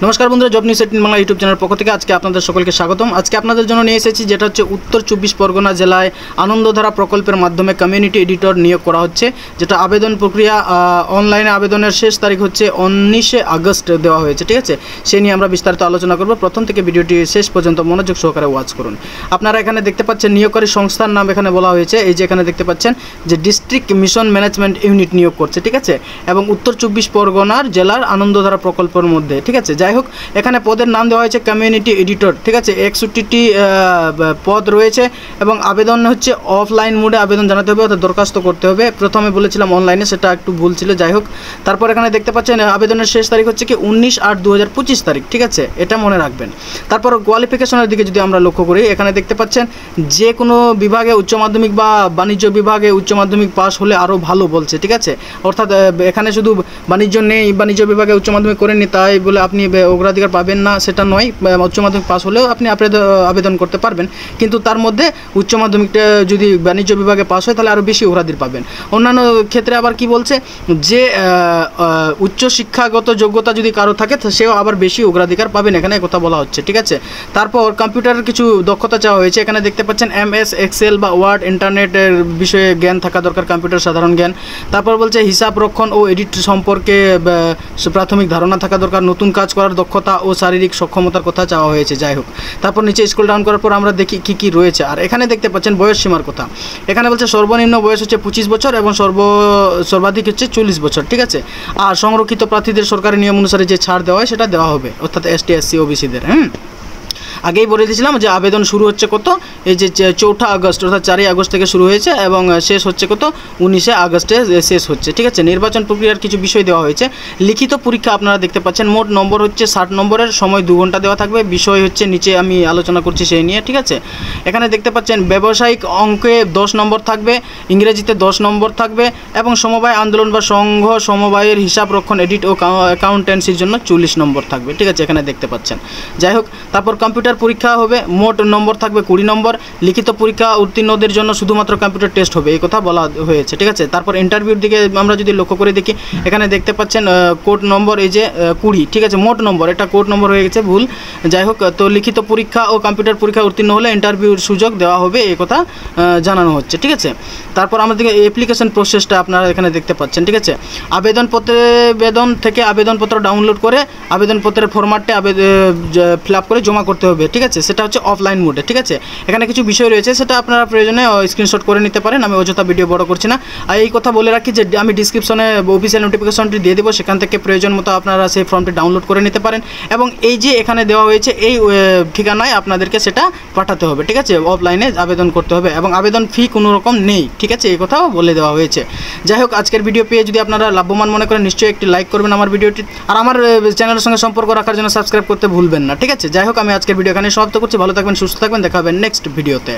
নমস্কার বন্ধুরা, job news 18 Bangla YouTube চ্যানেলের পক্ষ থেকে আজকে আপনাদের সকলকে স্বাগতম। আজকে আপনাদের জন্য নিয়ে এসেছি যেটা হচ্ছে উত্তর 24 পরগনা জেলায় আনন্দধারা প্রকল্পের মাধ্যমে কমিউনিটি এডিটর নিয়োগ করা হচ্ছে, যেটা আবেদন প্রক্রিয়া অনলাইনে আবেদনের শেষ তারিখ হচ্ছে 19 আগস্ট দেওয়া হয়েছে। ঠিক আছে, সেই নিয়ে আমরা বিস্তারিত আলোচনা করব। প্রথম থেকে ভিডিওটি শেষ পর্যন্ত মনোযোগ সহকারে ওয়াচ করুন। আপনারা এখানে দেখতে পাচ্ছেন নিয়োগকারী সংস্থার নাম এখানে বলা হয়েছে। এই যে এখানে দেখতে পাচ্ছেন যে ডিস্ট্রিক্ট মিশন ম্যানেজমেন্ট ইউনিট নিয়োগ করছে। ঠিক আছে, এবং উত্তর 24 পরগনার জেলার আনন্দধারা প্রকল্পের মধ্যে। ঠিক আছে, যাই হোক এখানে পদের নাম দেওয়া হয়েছে কমিউনিটি এডিটর। ঠিক আছে, 61টি পদ রয়েছে এবং আবেদন হচ্ছে অফলাইন মোডে আবেদন জানাতে হবে, অর্থাৎ দরখাস্ত করতে হবে। প্রথমে বলেছিলাম অনলাইনে, সেটা একটু ভুল ছিল। যাই হোক, তারপর এখানে দেখতে পাচ্ছেন আবেদনের শেষ তারিখ হচ্ছে কি 19/8/2025 তারিখ। ঠিক আছে, এটা মনে রাখবেন। তারপর কোয়ালিফিকেশনের দিকে যদি আমরা লক্ষ্য করি, এখানে দেখতে পাচ্ছেন যে কোনো বিভাগে উচ্চ মাধ্যমিক বা বাণিজ্য বিভাগে উচ্চ মাধ্যমিক পাস হলে আরও ভালো বলছে। ঠিক আছে, অর্থাৎ এখানে শুধু বাণিজ্য নেই, বাণিজ্য বিভাগে উচ্চ মাধ্যমিক করেননি তাই বলে আপনি অগ্রাধিকার পাবেন না, সেটা নয়। উচ্চ মাধ্যমিক পাস হলেও আপনি আবেদন করতে পারবেন, কিন্তু তার মধ্যে উচ্চ মাধ্যমিকটা যদি বাণিজ্য বিভাগে পাস হয় তাহলে আরও বেশি অগ্রাধিকার পাবেন। অন্যান্য ক্ষেত্রে আবার কি বলছে যে উচ্চ শিক্ষাগত যোগ্যতা যদি কারো থাকে সেও আবার বেশি অগ্রাধিকার পাবেন, এখানে কথা বলা হচ্ছে। ঠিক আছে, তারপর কম্পিউটারের কিছু দক্ষতা চাওয়া হয়েছে। এখানে দেখতে পাচ্ছেন MS এক্সেল বা ওয়ার্ড, ইন্টারনেটের বিষয়ে জ্ঞান থাকা দরকার, কম্পিউটার সাধারণ জ্ঞান। তারপর বলছে হিসাব রক্ষণ ও এডিট সম্পর্কে প্রাথমিক ধারণা থাকা দরকার, নতুন কাজ করার দক্ষতা ও শারীরিক সক্ষমতার কথা চাওয়া হয়েছে। যাই হোক, তারপর নিচে স্ক্রল ডাউন করার পর আমরা দেখি কি কি রয়েছে। আর এখানে দেখতে পাচ্ছেন বয়স সীমার কথা। এখানে বলছে সর্বনিম্ন বয়স হচ্ছে 25 বছর এবং সর্বাধিক হচ্ছে 40 বছর। ঠিক আছে, আর সংরক্ষিত প্রার্থীদের সরকারি নিয়ম অনুসারে যে ছাড় দেওয়া হয় সেটা দেওয়া হবে, অর্থাৎ ST SC OBCদের। আগেই বলে দিয়েছিলাম যে আবেদন শুরু হচ্ছে কত, এই যে 4 আগস্ট অর্থাৎ 4 আগস্ট থেকে শুরু হয়েছে এবং শেষ হচ্ছে কত 19 আগস্টে শেষ হচ্ছে। ঠিক আছে, নির্বাচন প্রক্রিয়ার কিছু বিষয় দেওয়া হয়েছে। লিখিত পরীক্ষা আপনারা দেখতে পাচ্ছেন, মোট নম্বর হচ্ছে 60 নম্বরের, সময় 2 ঘন্টা দেওয়া থাকবে। বিষয় হচ্ছে নিচে আমি আলোচনা করছি সেই নিয়ে। ঠিক আছে, এখানে দেখতে পাচ্ছেন ব্যবসায়িক অঙ্কে 10 নম্বর থাকবে, ইংরেজিতে 10 নম্বর থাকবে এবং সমবায় আন্দোলন বা সংঘ সমবায়ের হিসাব রক্ষণ এডিট ও অ্যাকাউন্টেন্সির জন্য 40 নম্বর থাকবে। ঠিক আছে, এখানে দেখতে পাচ্ছেন। যাই হোক, তারপর কম্পিউটার পরীক্ষা হবে, মোট নম্বর থাকবে 20 নম্বর। লিখিত পরীক্ষা উত্তীর্ণদের জন্য শুধুমাত্র কম্পিউটার টেস্ট হবে, এই কথা বলা হয়েছে। ঠিক আছে, তারপর ইন্টারভিউর দিকে আমরা যদি লক্ষ্য করে দেখি, এখানে দেখতে পাচ্ছেন কোড নম্বর এই যে 20। ঠিক আছে, মোট নম্বর, এটা কোড নম্বর হয়ে গেছে, ভুল। যাই হোক, তো লিখিত পরীক্ষা ও কম্পিউটার পরীক্ষা উত্তীর্ণ হলে ইন্টারভিউর সুযোগ দেওয়া হবে, এই কথা জানানো হচ্ছে। ঠিক আছে, তারপর আমাদের অ্যাপ্লিকেশন প্রসেসটা আপনারা এখানে দেখতে পাচ্ছেন। ঠিক আছে, আবেদন থেকে আবেদনপত্র ডাউনলোড করে আবেদনপত্রের ফরম্যাটে ফিল আপ করে জমা করতে হবে। ঠিক আছে, সেটা হচ্ছে অফলাইন মোডে। ঠিক আছে, এখানে কিছু বিষয় রয়েছে, সেটা আপনারা প্রয়োজনে স্ক্রিনশট করে নিতে পারেন, আমি অযথা ভিডিও বড় করছি না। আর এই কথা বলে রাখি যে আমি ডিসক্রিপশনে অফিসিয়াল নোটিফিকেশনটি দিয়ে দেবো, সেখান থেকে প্রয়োজন মতো আপনারা সেই ফর্মটি ডাউনলোড করে নিতে পারেন এবং এই যে এখানে দেওয়া হয়েছে এই ঠিকানায় আপনাদেরকে সেটা পাঠাতে হবে। ঠিক আছে, অফলাইনে আবেদন করতে হবে এবং আবেদন ফি কোনো রকম নেই। ঠিক আছে, এই কথাও বলে দেওয়া হয়েছে। যাই হোক, আজকের ভিডিও পেয়ে যদি আপনারা লাভবান মনে করেন নিশ্চয়ই একটি লাইক করবেন আমার ভিডিওটি, আর আমার চ্যানেলের সঙ্গে সম্পর্ক রাখার জন্য সাবস্ক্রাইব করতে ভুলবেন না। ঠিক আছে, যাই হোক, আমি আজকের ভিডিও এখানে সমাপ্ত করছি। ভালো থাকবেন, সুস্থ থাকবেন, দেখা হবে নেক্সট ভিডিওতে।